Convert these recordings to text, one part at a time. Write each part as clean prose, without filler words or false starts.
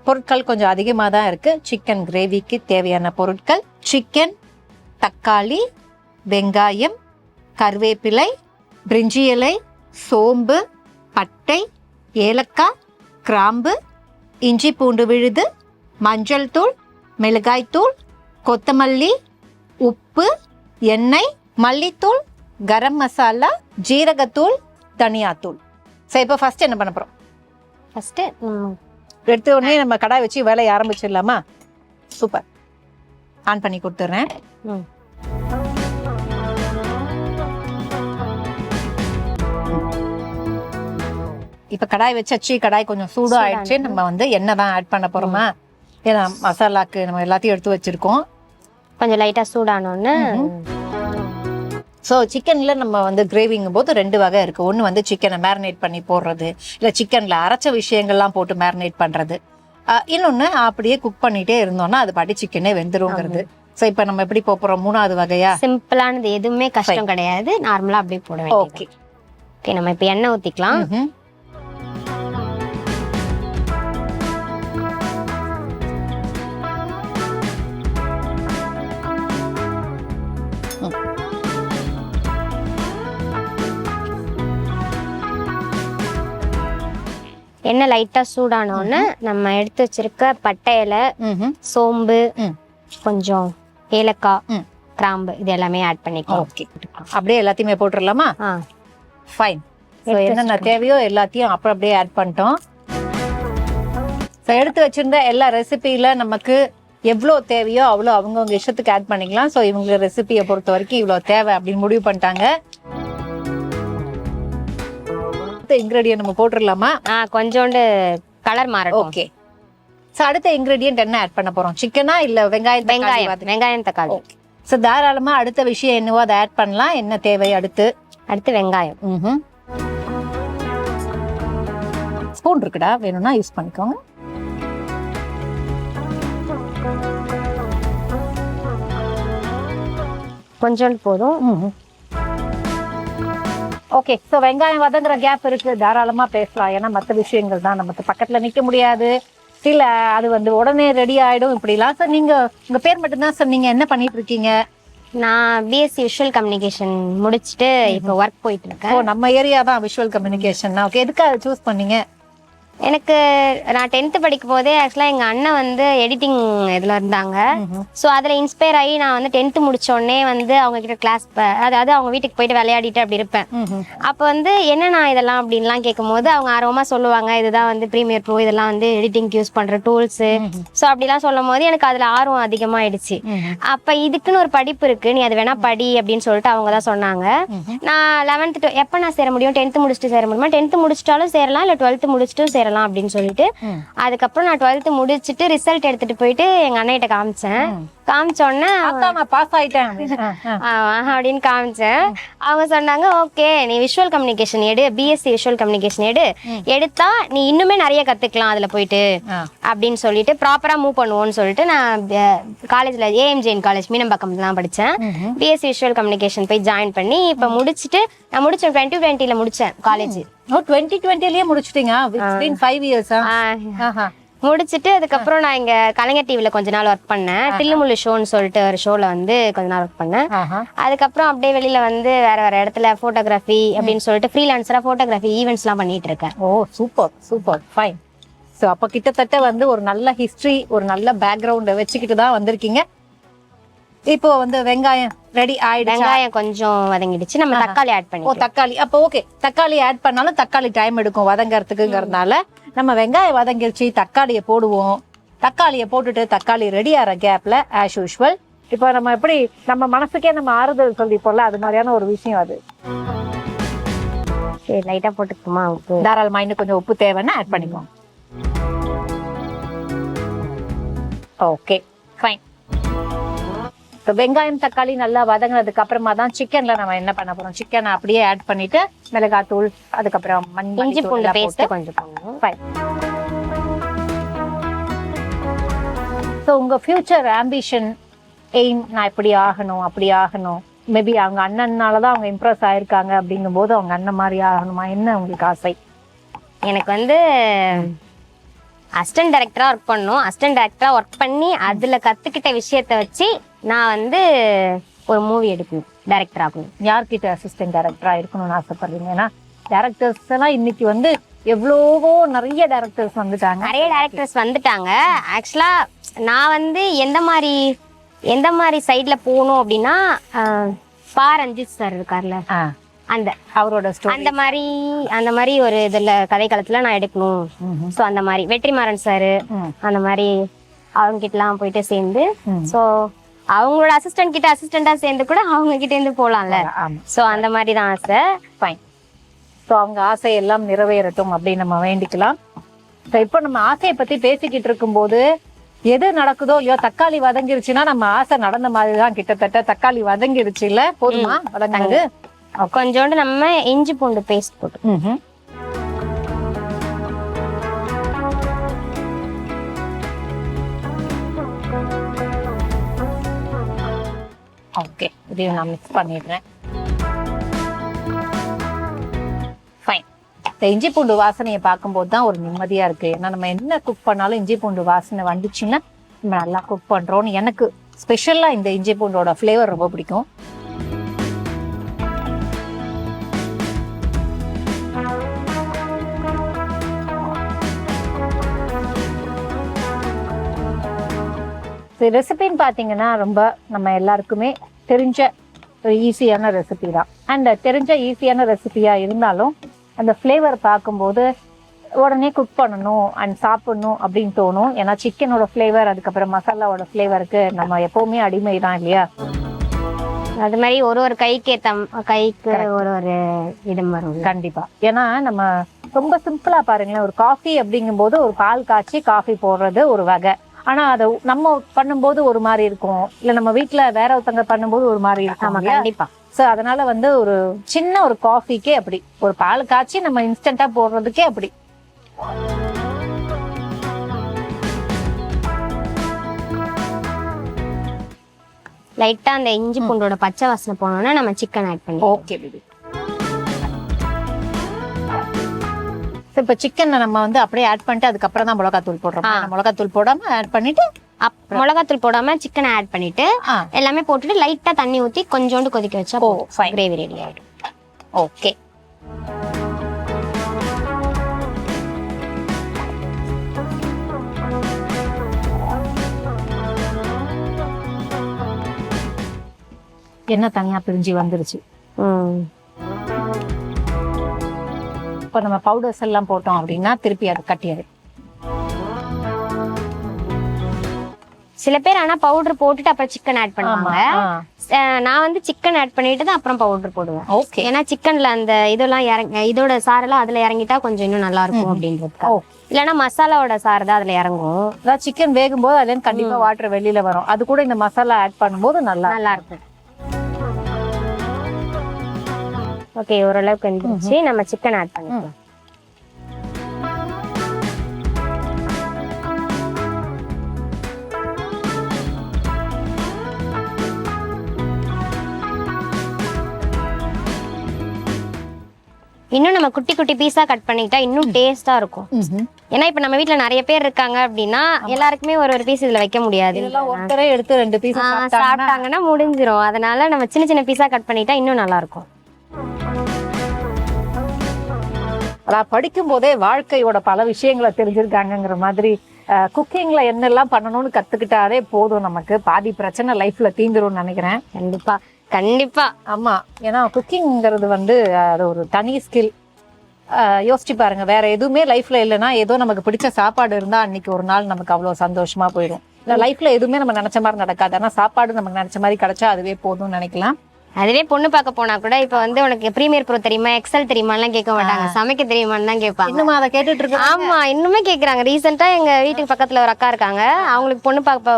பொருட்கள் கொஞ்சம் அதிகமாக தான் இருக்குது. சிக்கன் கிரேவிக்கு தேவையான பொருட்கள் சிக்கன், தக்காளி, வெங்காயம், கருவேப்பிலை, பிரிஞ்சி இலை, சோம்பு, பட்டை, ஏலக்காய், கிராம்பு, இஞ்சி பூண்டு விழுது, மஞ்சள் தூள், மிளகாய் தூள், கொத்தமல்லி, உப்பு, எண்ணெய், மல்லித்தூள், கரம் மசாலா, ஜீரகத்தூள், தனியாத்தூள். சரி, இப்போ ஃபர்ஸ்ட் என்ன பண்ண போகிறோம்? ஃபர்ஸ்ட் எடுத்த உடனே நம்ம கடாய் வச்சு வேலையை ஆரம்பிச்சிடலாமா? சூப்பர். ஆன் பண்ணி கொடுத்துட்றேன். இப்ப கடாய் வச்சாச்சு. கடாய் கொஞ்சம் சூடு ஆயிடுச்சு. நம்ம வந்து எண்ணெய் தான் ஆட் பண்ண போறோமா? ஏன்னா மசாலாக்கு நம்ம எல்லாத்தையும் எடுத்து வச்சிருக்கோம். கொஞ்சம் லைட்டா சூடானோன்னு ஸோ சிக்கன்ல நம்ம வந்து கிரேவிங்கும் போது 2 வகை இருக்கு. ஒன்று வந்து சிக்கனை மேரினேட் பண்ணி போடுறது, இல்லை சிக்கன்ல அரைச்ச விஷயங்கள்லாம் போட்டு மேரினேட் பண்றது. இன்னொன்று அப்படியே குக் பண்ணிட்டே இருந்தோம்னா அது பாட்டி சிக்கனே வெந்துருங்கிறது. ஸோ இப்போ நம்ம எப்படி போறோம்? 3வது வகையா சிம்பிளானது, எதுவுமே கஷ்டம் கிடையாது. நார்மலா அப்படியே போட வேண்டியது. ஓகே ஓகே, நம்ம இப்போ எண்ணெய் ஊத்திக்கலாம். எண்ணெய் லைட்டா சூடானோன்னு நம்ம எடுத்து வச்சிருக்க பட்டை இலை, சோம்பு, கொஞ்சம் ஏலக்காய், கிராம்பு இது எல்லாமே ஆட் பண்ணிக்கலாம். ஓகே, அப்படியே எல்லாத்தையுமே போட்டுடலாமா? ஃபைன். ஸோ என்னென்ன தேவையோ எல்லாத்தையும் அப்படியே ஆட் பண்ணிட்டோம். ஸோ எடுத்து வச்சிருந்த எல்லா ரெசிபியில நமக்கு எவ்வளோ தேவையோ அவ்வளோ அவங்கவுங்க இஷ்டத்துக்கு ஆட் பண்ணிக்கலாம். ஸோ இவங்க ரெசிபியை பொறுத்த வரைக்கும் இவ்வளோ தேவை அப்படின்னு முடிவு பண்ணிட்டாங்க. இன்கிரீடியன்ட் நம்ம போட்டுடலாமா? கொஞ்சோண்டு கலர் மாறட்டும். ஓகே. சோ அடுத்த இன்கிரீடியன்ட் என்ன ஆட் பண்ண போறோம்? சிக்கனா இல்ல வெங்காயம் தக்காளி? ஓகே. சோ தாராளமா அடுத்த விஷயம் என்னவோ அதை ஆட் பண்ணலாம். என்ன தேவை அடுத்து? வெங்காயம். ஸ்பூன் இருக்குடா, வேணும்னா யூஸ் பண்ணிக்கோங்க. கொஞ்சோண்டு போதும். ஓகே. ஸோ வெங்காயம் வதங்குற கேப் இருக்கு, தாராளமா பேசலாம். ஏன்னா மற்ற விஷயங்கள் தான் நமக்கு பக்கத்துல நிக்க முடியாது. இல்ல அது வந்து உடனே ரெடி ஆயிடும் இப்படிலாம். சார் நீங்க உங்க பேர் மட்டும்தான் சார், நீங்க என்ன பண்ணிட்டு இருக்கீங்க? நான் பிஎஸ்சி விஷுவல் கம்யூனிகேஷன் முடிச்சுட்டு இப்போ ஒர்க் போயிட்டு இருக்கேன். ஓ, நம்ம ஏரியா தான் விஷுவல் கம்யூனிகேஷன். ஓகே, எதுக்காக சூஸ் பண்ணீங்க? எனக்கு நான் 10th படிக்கும் போதே ஆக்சுவலாக எங்கள் அண்ணன் வந்து எடிட்டிங் இதில் இருந்தாங்க. ஸோ அதில் இன்ஸ்பயர் ஆகி நான் வந்து 10th முடிச்ச உடனே வந்து அவங்க கிட்ட கிளாஸ், அதாவது அவங்க வீட்டுக்கு போயிட்டு விளையாடிட்டு அப்படி இருப்பேன். அப்போ வந்து என்னன்னா இதெல்லாம் அப்படின்லாம் கேட்கும் போது அவங்க ஆர்வமாக சொல்லுவாங்க, இதுதான் வந்து ப்ரீமியர் ப்ரோ, இதெல்லாம் வந்து எடிட்டிங்க்கு யூஸ் பண்ணுற டூல்ஸு. ஸோ அப்படிலாம் சொல்லும் போது எனக்கு அதில் ஆர்வம் அதிகமாகிடுச்சு. அப்போ இதுக்குன்னு ஒரு படிப்பு இருக்கு, நீ அது வேணா படி அப்படின்னு சொல்லிட்டு அவங்க தான் சொன்னாங்க. நான் 11th எப்போ நான் சேர முடியும்? 10th முடிச்சுட்டு சேர முடியுமா? 10th முடிச்சிட்டாலும் சேரலாம், இல்லை 12th முடிச்சுட்டும் சேரலாம் அப்படின்னு சொல்லிட்டு அதுக்கப்புறம் நான் 12th முடிச்சுட்டு ரிசல்ட் எடுத்துட்டு போயிட்டு எங்க அண்ணன்கிட்ட காமிச்சேன். காமிச்சோடனே பாஸ் ஆயிட்டேன் அப்படின்னு காமிச்சேன். அவங்க சொன்னாங்க, ஓகே நீ விஷுவல் கம்யூனிகேஷன் எடு, பிஎஸ்சி விஷுவல் கம்யூனிகேஷன் எடுத்தா நீ இன்னுமே நிறைய கத்துக்கலாம் அதுல போயிட்டு அப்படின்னு சொல்லிட்டு ப்ராப்பரா மூவ் பண்ணுவோம்னு சொல்லிட்டு நான் காலேஜ்ல ஏஎம்ஜேஎன் காலேஜ் மீனம்பாக்கம் தான் படிச்சேன். பிஎஸ்சி விஷுவல் கம்யூனிகேஷன் போய் ஜாயின் பண்ணி இப்ப முடிச்சுட்டு நான் முடிச்சேன் 2020 முடிச்சேன் காலேஜ். 2020லயே முடிச்சிட்டீங்க? 5 years. முடிச்சுட்டு அதுக்கப்புறம் நான் இங்க கலைஞர் டிவில கொஞ்ச நாள் ஒர்க் பண்ணேன். தில்லுமுள்ளு ஷோன்னு சொல்லிட்டு ஒரு ஷோல வந்து கொஞ்ச நாள் ஒர்க் பண்ணேன். அதுக்கப்புறம் அப்படியே வெளியில வந்து வேற வேற இடத்துல போட்டோகிராஃபி அப்படின்னு சொல்லிட்டு ஃப்ரீலான்சரா போட்டோகிராஃபி ஈவெண்ட்ஸ் எல்லாம் பண்ணிட்டு இருக்கேன். ஓ சூப்பர் சூப்பர், ஃபைன். ஸோ அப்போ கிட்டத்தட்ட வந்து ஒரு நல்ல ஹிஸ்டரி, ஒரு நல்ல பேக்ரவுண்டை வச்சுக்கிட்டு தான் வந்திருக்கீங்க. இப்போ வந்து வெங்காயம் ரெடி ஆயிடுச்சு. வெங்காயம் கொஞ்சம் வதங்கிடுச்சு, நம்ம தக்காளி ஆட் பண்ணி. ஓ தக்காளி, அப்போ ஓகே. தக்காளி ஆட் பண்ணாலும் தக்காளி டைம் எடுக்கும் வதங்கறதுக்குங்கிறதுனால நம்ம வெங்காயம் வதங்கிடுச்சு, தக்காளியை போடுவோம். தக்காளியை போட்டுட்டு தக்காளி ரெடி ஆகிற கேப்ல ஆஸ் யூஷுவல் இப்போ நம்ம எப்படி நம்ம மனசுக்கே நம்ம ஆறுதல் சொல்லிப்போம்ல, அது மாதிரியான ஒரு விஷயம் அது. சரி, லைட்டா போட்டுக்குமா உப்பு? தாராளமா இன்னும் கொஞ்சம் உப்பு தேவைன்னா ஆட் பண்ணிக்குவோம். Okay fine. இப்போ வெங்காயம் தக்காளி நல்லா வதங்கினதுக்கு அப்புறமா தான் சிக்கன்ல நம்ம என்ன பண்ண போறோம்? சிக்கனை அப்படியே ஆட் பண்ணிட்டு மிளகாத்தூள், அதுக்கப்புறம் இஞ்சி பூண்டு பேஸ்ட் கொஞ்சம் போடணும். ஃபைன். ஸோ உங்க ஃபியூச்சர் ஆம்பிஷன், எய்ம், நான் இப்படி ஆகணும் அப்படி ஆகணும், மேபி அவங்க அண்ணனாலதான் அவங்க இம்ப்ரெஸ் ஆயிருக்காங்க அப்படிங்கும் போது அவங்க அண்ணன் மாதிரி ஆகணுமா? என்ன உங்களுக்கு ஆசை? எனக்கு வந்து அசிஸ்டன்ட் டைரக்டரா ஒர்க் பண்ணோம். அசிஸ்டன்ட் டைரக்டரா ஒர்க் பண்ணி அதுல கத்துக்கிட்ட விஷயத்த வச்சு நான் வந்து ஒரு மூவி எடுக்கணும், டைரக்டர் ஆகணும். யார்கிட்ட அசிஸ்டன்ட் டைரக்டரா இருக்கணும்னு ஆசைப்படுறீங்க? ஏன்னா டேரக்டர்ஸ் எல்லாம் இன்னைக்கு வந்து எவ்வளவோ நிறைய டேரக்டர்ஸ் வந்துட்டாங்க. நிறைய டைரக்டர்ஸ் வந்துட்டாங்க. ஆக்சுவலா நான் வந்து எந்த மாதிரி சைட்ல போகணும் அப்படின்னா ரஞ்சித் சார் இருக்கார்ல, அந்த அவரோட அந்த மாதிரி ஒரு இதுல கதைக்களத்துல நான் எடுக்கணும். சோ அந்த மாதிரி வெற்றிமாறன் சாரு அந்த மாதிரி அவங்க கிட்ட எல்லாம் போயிட்டு சேர்ந்து, சோ அவங்களோட அசிஸ்டண்டா சேர்ந்து கூட அவங்க கிட்ட இருந்து போலாம்ல. சோ அந்த மாதிரி தான் ஆசை. ஃபைன். ஸோ அவங்க ஆசை எல்லாம் நிறைவேறட்டும் அப்படின்னு நம்ம வேண்டிக்கலாம். ஸோ இப்போ நம்ம ஆசையை பத்தி பேசிக்கிட்டு இருக்கும்போது எது நடக்குதோ இல்லையோ, தக்காளி வதங்கிருச்சுன்னா நம்ம ஆசை நடந்த மாதிரி தான். கிட்டத்தட்ட தக்காளி வதங்கிருச்சு இல்ல, போதுமா வதங்கினது? கொஞ்சோண்டு நம்ம இஞ்சி பூண்டு பேஸ்ட் போட்டு ஓகே, இதையும் நான் மிக்ஸ் பண்ணிடுறேன். ஃபைன். இந்த இஞ்சி பூண்டு வாசனையை பார்க்கும்போது தான் ஒரு நிம்மதியா இருக்கு. ஏன்னா நம்ம என்ன குக் பண்ணாலும் இஞ்சி பூண்டு வாசனை வந்துச்சுன்னா நம்ம நல்லா குக் பண்றோம்னு. எனக்கு ஸ்பெஷலா இந்த இஞ்சி பூண்டோட ஃப்ளேவர் ரொம்ப பிடிக்கும். ரெசிபின்னு பார்த்தீங்கன்னா ரொம்ப நம்ம எல்லாருக்குமே தெரிஞ்ச ஒரு ஈஸியான ரெசிபி தான். அண்ட் தெரிஞ்ச ஈஸியான ரெசிபியாக இருந்தாலும் அந்த ஃப்ளேவர் பார்க்கும்போது உடனே குக் பண்ணணும் அண்ட் சாப்பிடணும் அப்படின்னு தோணும். ஏன்னா சிக்கனோட ஃப்ளேவர், அதுக்கப்புறம் மசாலாவோட ஃப்ளேவருக்கு நம்ம எப்போவுமே அடிமை தான் இல்லையா? அது மாதிரி ஒரு கைக்கு ஒரு இடம் வரும் கண்டிப்பா. ஏன்னா நம்ம ரொம்ப சிம்பிளா பாருங்களேன், ஒரு காஃபி அப்படிங்கும்போது ஒரு பால் காய்ச்சி காஃபி போடுறது ஒரு வகை. ஆனா அதை நம்ம பண்ணும்போது ஒரு மாதிரி இருக்கும், இல்ல நம்ம வீட்டுல வேற ஒருத்தங்க பண்ணும்போது ஒரு மாதிரி இருக்கும். கண்டிப்பா. சோ அதனால வந்து ஒரு சின்ன ஒரு காஃபிக்கே அப்படி, ஒரு பால் காய்ச்சி நம்ம இன்ஸ்டன்டா போடுறதுக்கே அப்படி. லைட்டா அந்த இஞ்சி பூண்டோட பச்சை வாசனை போனோம்னா நம்ம சிக்கன் ஆட் பண்ணி. Okay baby. இப்ப சிக்கன் நம்ம வந்து அப்படியே ஆட் பண்ணிட்டு அதுக்கப்புறம் தான் மிளகாத்தூள் போடுறோம். மிளகாத்தூள் போடாம ஆட் பண்ணிட்டு, மிளகாத்தூள் போடாம சிக்கன் ஆட் பண்ணிட்டு எல்லாமே போட்டுட்டு லைட்டா தண்ணி ஊத்தி கொஞ்சோண்டு கொதிக்க வச்சா கிரேவி ரெடி ஆயிடும். ஓகே. என்ன தனியா பிரிஞ்சு வந்துருச்சு. இப்ப நம்ம பவுடர்ஸ் எல்லாம் போட்டோம் அப்படின்னா திருப்பி அது கட்டியது. சில பேர் ஆனா பவுடர் போட்டுட்டு அப்புறம் சிக்கன் ஆட் பண்ணுவாங்க. நான் வந்து சிக்கன் ஆட் பண்ணிட்டு தான் அப்புறம் பவுடர் போடுவேன். ஓகே. ஏன்னா சிக்கன்ல அந்த இதெல்லாம் இதோட சாரெல்லாம் அதுல இறங்கிட்டா கொஞ்சம் இன்னும் நல்லா இருக்கும் அப்படின்றதுக்காக. இல்லைன்னா மசாலாவோட சாறு தான் அதுல இறங்கும். அதாவது சிக்கன் வேகும் போது அதுல கண்டிப்பா வாட்டர் வெளியில வரும். அது கூட இந்த மசாலா ஆட் பண்ணும்போது நல்லா இருக்கும். ஓகே, ஓரளவுக்கு வந்துருச்சு. நம்ம சிக்கன் ஆட் பண்ணிக்கலாம். இன்னும் நம்ம குட்டி குட்டி பீஸா கட் பண்ணிக்கிட்டா இன்னும் டேஸ்டா இருக்கும். ஏன்னா இப்ப நம்ம வீட்டுல நிறைய பேர் இருக்காங்க அப்படின்னா எல்லாருக்குமே ஒரு பீஸ் இதுல வைக்க முடியாது. ஒருத்தரே எடுத்து 2 பீஸ் சாப்பிட்டாங்கன்னா முடிஞ்சிரும். அதனால நம்ம சின்ன சின்ன பீஸா கட் பண்ணிட்டா இன்னும் நல்லா இருக்கும். அதான் படிக்கும் போதே வாழ்க்கையோட பல விஷயங்களை தெரிஞ்சிருக்காங்கிற மாதிரி குக்கிங்ல என்னெல்லாம் பண்ணணும்னு கத்துக்கிட்டாலே போதும், நமக்கு பாதி பிரச்சனை லைஃப்ல தீந்துரும்னு நினைக்கிறேன். கண்டிப்பா கண்டிப்பா. ஆமா, ஏன்னா குக்கிங்கிறது வந்து அது ஒரு தனி ஸ்கில். யோசிச்சு பாருங்க, வேற எதுவுமே லைஃப்ல இல்லைன்னா ஏதோ நமக்கு பிடிச்ச சாப்பாடு இருந்தா அன்னைக்கு ஒரு நாள் நமக்கு அவ்வளவு சந்தோஷமா போயிடும். இல்ல லைஃப்ல எதுவுமே நம்ம நினைச்ச மாதிரி நடக்காது, ஆனா சாப்பாடு நமக்கு நினைச்ச மாதிரி கிடைச்சா அதுவே போதும்னு நினைக்கலாம். அதுவே பொண்ணு பார்க்க போனா கூட இப்ப வந்து உனக்கு பிரீமியர் ப்ரோ தெரியுமா, எக்ஸல் தெரியுமாலாம் கேட்க மாட்டாங்க, சமைக்க தெரியுமான்னு தான் கேட்பாங்க. இன்னும் அதை கேட்டுட்டு இருக்காங்க. ஆமா, இன்னுமே கேக்குறாங்க. ரீசெண்டா எங்க வீட்டுக்கு பக்கத்துல ஒரு அக்கா இருக்காங்க, அவங்களுக்கு பொண்ணு பார்க்க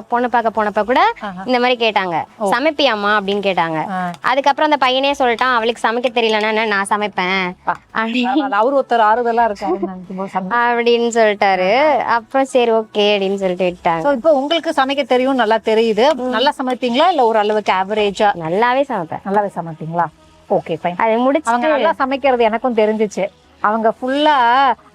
போனப்ப கூட இந்த மாதிரி கேட்டாங்க, சமைப்பியாமா அப்படின்னு கேட்டாங்க. அதுக்கப்புறம் அந்த பையனே சொல்லிட்டான், அவளுக்கு சமைக்க தெரியலன்னா நான் சமைப்பேன் அவரு ஒருத்தர் ஆறுதலா இருக்காரு அப்படின்னு சொல்லிட்டாரு. அப்புறம் சரி ஓகே அப்படின்னு சொல்லிட்டு விட்டாங்க. இப்போ உங்களுக்கு சமைக்க தெரியும், நல்லா தெரியுது. நல்லா சமைப்பீங்களா இல்ல ஒரு அளவுக்கு ஆவரேஜா? நல்லாவே சமைப்பேன். நல்லாவே சமைப்பீங்களா? Okay fine. அது முடிச்சு அவங்க நல்லா சமைக்கிறது எனக்கும் தெரிஞ்சிச்சு. அவங்க ஃபுல்லா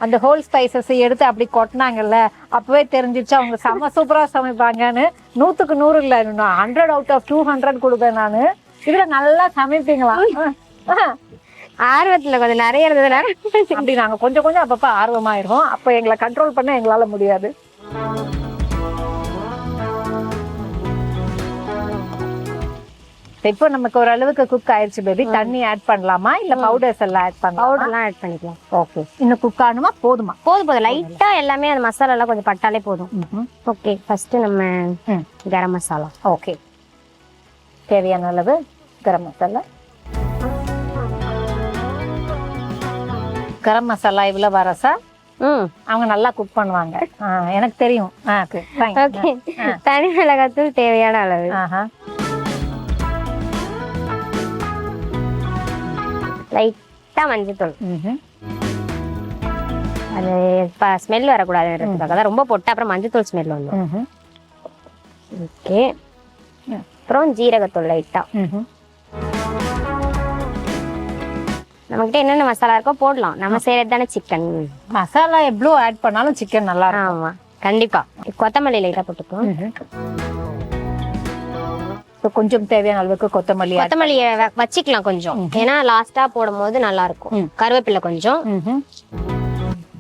அந்த ஹோல் ஸ்பைசஸ் எடுத்து அப்படி கொட்டினாங்கல்ல, அப்பவே தெரிஞ்சிச்சு அவங்க செம சூப்பரா சமைப்பாங்கன்னு. 100க்கு 100 இல்லை, 100 அவுட் ஆஃப் 200 கொடுப்பேன் நானு. இதுல நல்லா சமைப்பீங்களா? ஆர்வத்துல கொஞ்சம் நிறைய இருந்ததுனால அப்படி நாங்க கொஞ்சம் கொஞ்சம் அப்பப்ப ஆர்வமாயிருவோம். அப்ப எங்களை கண்ட்ரோல் பண்ண எங்களால முடியாது. இப்போ நமக்கு ஒரு அளவுக்கு குக் ஆயிடுச்சு பேபி. தண்ணி ஆட் பண்ணலாமா இல்ல பவுடர்ஸ் எல்லாம் ஆட் பண்ணலாம்? பவுடர்லாம் ஆட் பண்ணிக்கலாம். ஓகே, இன்னும் குக் ஆகணுமா? போதுமா? போதும் லைட்டா எல்லாமே அந்த மசாலா எல்லாம் கொஞ்சம் பட்டாலே போதும். ஓகே, ஃபர்ஸ்ட் நம்ம கரம் மசாலா. ஓகே, தேவையான அளவு கரம் மசாலா. கரம் மசாலா இவ்வளவு வரசா? அவங்க நல்லா குக் பண்ணுவாங்க, எனக்கு தெரியும். ஓகே, தனி மிளகாத்தூள் தேவையான அளவு. லைட்டா மஞ்சத்தூள். அது ஸ்மெல் வரக்கூடாது, ரொம்ப போட்டா அப்புறம் மஞ்சத்தூள் ஸ்மெல் வந்துடும். ஓகே, அப்புறம் ஜீரகத்தூள் லைட்டா. நம்மகிட்ட என்னென்ன மசாலா இருக்கோ போடலாம், நம்ம செய்யறது தானே சிக்கன். மசாலா எவ்வளோ ஆட் பண்ணாலும் சிக்கன் நல்லா இருக்கும். ஆமா கண்டிப்பா. கொத்தமல்லி லைட்டா போட்டுக்கோ. கொஞ்சம் தேவையான அளவுக்கு கொத்தமல்லி வச்சுக்கலாம் கொஞ்சம், ஏன்னா லாஸ்டா போடும் போது நல்லா இருக்கும். கருவேப்பிலை கொஞ்சம்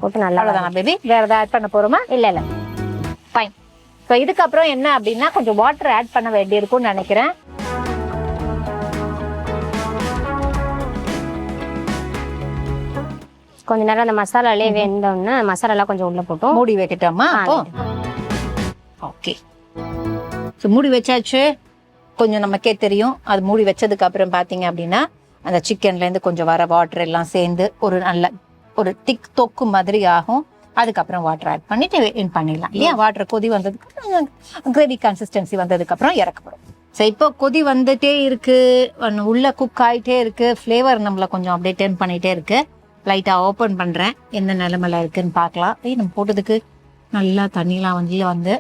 போட்டு நல்லா. பேபி வேற ஏதாவது ஆட் பண்ண போறோமா? இல்ல ஃபைன். ஸோ இதுக்கப்புறம் என்ன அப்படின்னா கொஞ்சம் வாட்டர் ஆட் பண்ண வேண்டி இருக்கும்னு நினைக்கிறேன். கொஞ்ச நேரம் அந்த மசாலாலே வெந்தோம்னா மசாலா கொஞ்சம் உள்ள போட்டோம். மூடி வைக்கட்டாமா? ஓகே, ஸோ மூடி வச்சாச்சு. கொஞ்சம் நமக்கே தெரியும், அது மூடி வச்சதுக்கு அப்புறம் பாத்தீங்க அப்படின்னா அந்த சிக்கன்ல இருந்து கொஞ்சம் வர வாட்டர் எல்லாம் சேர்ந்து ஒரு நல்ல ஒரு திக் தொக்கு மாதிரி ஆகும். அதுக்கப்புறம் வாட்டர் ஆட் பண்ணிட்டு பண்ணிடலாம் இல்லையா? வாட்டர் கொதி வந்ததுக்கு கிரேவி கன்சிஸ்டன்சி வந்ததுக்கு அப்புறம் இறக்கப்படும். ஸோ இப்போ கொதி வந்துட்டே இருக்கு, உள்ள குக் ஆகிட்டே இருக்கு, ஃப்ளேவர் நம்மள கொஞ்சம் அப்படியே டென் பண்ணிட்டே இருக்கு. லைட்டா ஓப்பன் பண்றேன், எந்த நிலைமையில இருக்குன்னு பார்க்கலாம். நம்ம போட்டதுக்கு நல்லா தண்ணிலாம் வந்து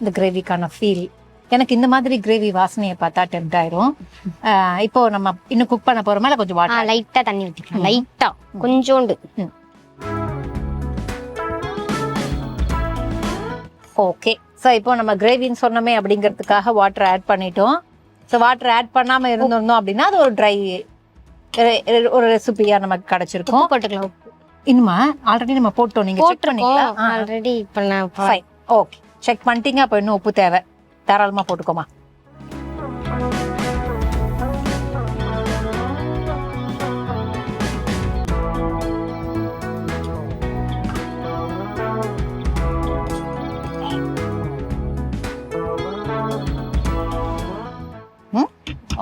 இந்த கிரேவிக்கான ஃபீல். எனக்கு இந்த மாதிரி கிரேவி வாசனையை பார்த்தா டெம்ட் ஆயிரும். இப்போ நம்ம இன்னும் குக் பண்ண போறோமா? இல்ல கொஞ்சம் வாட்டர் லைட்டா தண்ணி ஊத்திக்கலாம், லைட்டா கொஞ்சோண்டு. ஓகே, ஸோ இப்போ நம்ம கிரேவின்னு சொன்னோமே அப்படிங்கிறதுக்காக வாட்டர் ஆட் பண்ணிட்டோம். ஸோ வாட்டர் ஆட் பண்ணாம இருந்திருந்தோம் அப்படின்னா அது ஒரு ட்ரை ஒரு ரெசிபியா நமக்கு கிடைச்சிருக்கும். போட்டுக்கலாம். இன்னுமா ஆல்ரெடி நம்ம போட்டோம், நீங்க செக் பண்ணீங்களா? ஆல்ரெடி பண்ணேன். ஃபைன், ஓகே, செக் பண்ணிட்டீங்க. அப்போ இன்னும் உப்பு தேவை, தாராளமா போட்டுக்கோமா.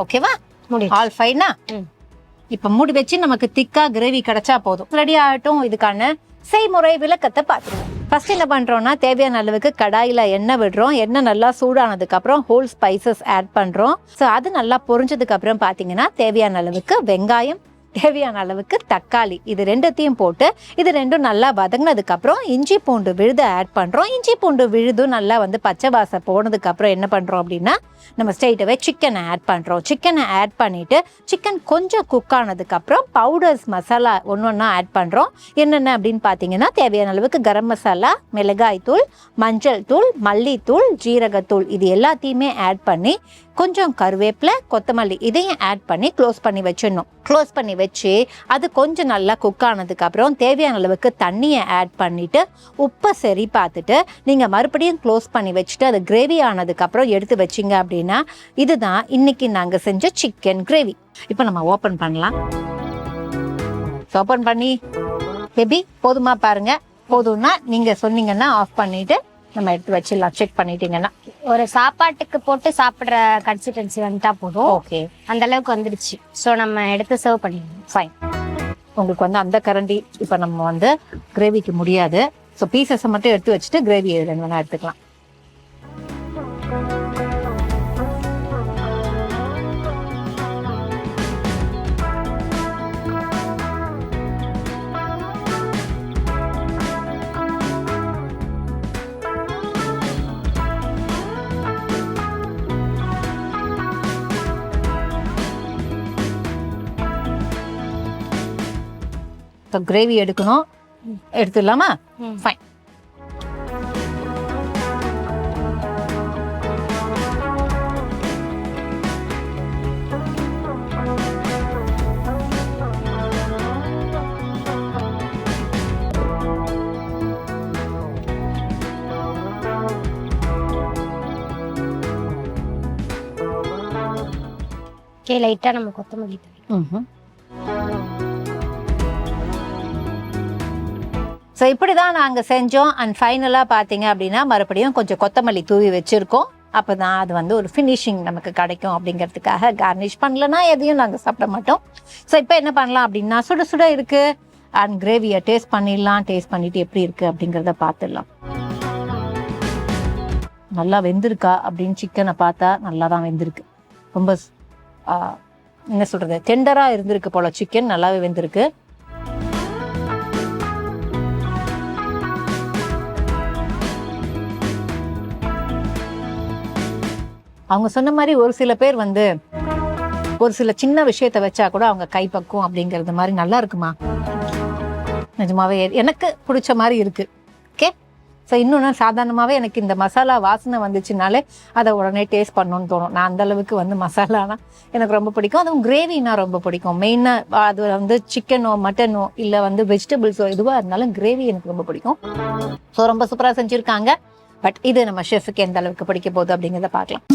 ஓகேவா? ஆல் ஃபைனா? இப்ப மூடி வச்சு நமக்கு திக்கா கிரேவி கிடைச்சா போதும். ரெடி ஆகட்டும். இதுக்கான செய்முறை விளக்கத்தை பார்த்துருவோம். ஃபர்ஸ்ட் என்ன பண்றோம்னா, தேவையான அளவுக்கு கடாயில எண்ணெய் விடுறோம். எண்ணெய் நல்லா சூடானதுக்கு அப்புறம் ஹோல் ஸ்பைசஸ் ஆட் பண்றோம். ஸோ அது நல்லா பொரிஞ்சதுக்கு அப்புறம் பாத்தீங்கன்னா தேவையான அளவுக்கு வெங்காயம், தேவையான அளவுக்கு தக்காளி, இது ரெண்டுத்தையும் போட்டு இது ரெண்டும் நல்லா வதங்கினதுக்கு அப்புறம் இஞ்சி பூண்டு விழுது ஆட் பண்றோம். இஞ்சி பூண்டு விழுதும் நல்லா பச்சை வாசம் போனதுக்கு அப்புறம் என்ன பண்றோம் அப்படின்னா நம்ம ஸ்ட்ரெயிட்டாவே சிக்கனை ஆட் பண்றோம். சிக்கனை ஆட் பண்ணிட்டு சிக்கன் கொஞ்சம் குக் ஆனதுக்கு அப்புறம் பவுடர்ஸ் மசாலா ஒன்னொன்னா ஆட் பண்றோம். என்னென்ன அப்படின்னு பாத்தீங்கன்னா தேவையான அளவுக்கு கரம் மசாலா, மிளகாய் தூள், மஞ்சள் தூள், மல்லித்தூள், ஜீரகத்தூள், இது எல்லாத்தையுமே ஆட் பண்ணி கொஞ்சம் கருவேப்பிலை, கொத்தமல்லி இதையும் ஆட் பண்ணி க்ளோஸ் பண்ணி வச்சிடணும். க்ளோஸ் பண்ணி வச்சு அது கொஞ்சம் நல்லா குக் ஆனதுக்கு அப்புறம் தேவையான அளவுக்கு தண்ணியை ஆட் பண்ணிட்டு உப்பை சரி பார்த்துட்டு நீங்க மறுபடியும் க்ளோஸ் பண்ணி வச்சுட்டு அது கிரேவி ஆனதுக்கு அப்புறம் எடுத்து வச்சிங்க அப்படின்னா இதுதான் இன்னைக்கு நாங்க செஞ்ச சிக்கன் கிரேவி. இப்போ நம்ம ஓபன் பண்ணலாம். ஓபன் பண்ணி பேபி போதுமா பாருங்க. போதும்னா நீங்க சொன்னீங்கன்னா ஆஃப் பண்ணிட்டு நம்ம எடுத்து வச்சிடலாம். செக் பண்ணிட்டீங்கன்னா ஒரு சாப்பாட்டுக்கு போட்டு சாப்பிடுற கன்சிஸ்டன்சி வந்துட்டா போதும். ஓகே, அந்த அளவுக்கு வந்துடுச்சு. ஸோ நம்ம எடுத்து சர்வ் பண்ணிடலாம். ஃபைன். உங்களுக்கு அந்த கரண்டி இப்போ நம்ம கிரேவிக்கு முடியாது. ஸோ பீசஸை மட்டும் எடுத்து வச்சுட்டு கிரேவி வேணா எடுத்துக்கலாம். ஸோ கிரேவி எடுக்கணும், எடுத்துடலாமா? ஃபைன். ஓகே, லைட்டா நம்ம கொத்தமல்லி தூவி. ஸோ இப்படி தான் நாங்கள் செஞ்சோம். அண்ட் ஃபைனலாக பார்த்தீங்க அப்படின்னா மறுபடியும் கொஞ்சம் கொத்தமல்லி தூவி வச்சுருக்கோம். அப்போ தான் அது வந்து ஒரு ஃபினிஷிங் நமக்கு கிடைக்கும் அப்படிங்கிறதுக்காக. கார்னிஷ் பண்ணலன்னா எதையும் நாங்கள் சாப்பிட மாட்டோம். ஸோ இப்போ என்ன பண்ணலாம் அப்படின்னா, சுட சுட இருக்குது அண்ட் கிரேவியை டேஸ்ட் பண்ணிடலாம். டேஸ்ட் பண்ணிவிட்டு எப்படி இருக்குது அப்படிங்கிறத பார்த்துடலாம். நல்லா வெந்திருக்கா அப்படின்னு சிக்கனை பார்த்தா நல்லா தான் வெந்திருக்கு. ரொம்ப என்ன சொல்கிறது, டெண்டராக இருந்திருக்கு போல் சிக்கன், நல்லாவே வெந்திருக்கு. அவங்க சொன்ன மாதிரி ஒரு சில பேர் வந்து ஒரு சில சின்ன விஷயத்த வச்சா கூட அவங்க கைப்பக்கும் அப்படிங்கிறது மாதிரி நல்லா இருக்குமா? நிஜமாவே எனக்கு பிடிச்ச மாதிரி இருக்கு. ஓகே, ஸோ இன்னொன்று சாதாரணமாகவே எனக்கு இந்த மசாலா வாசனை வந்துச்சுனாலே அதை உடனே டேஸ்ட் பண்ணணும்னு தோணும். நான் அந்த அளவுக்கு வந்து மசாலானா எனக்கு ரொம்ப பிடிக்கும். அதுவும் கிரேவினா ரொம்ப பிடிக்கும். மெயினாக அது வந்து சிக்கனோ மட்டனோ இல்லை வந்து வெஜிடபிள்ஸோ எதுவாக இருந்தாலும் கிரேவி எனக்கு ரொம்ப பிடிக்கும். ஸோ ரொம்ப சூப்பராக செஞ்சுருக்காங்க. பட் இது நம்ம ஷெஃபுக்கு எந்த அளவுக்கு பிடிக்க போகுது அப்படிங்கிறத பார்க்கலாம்.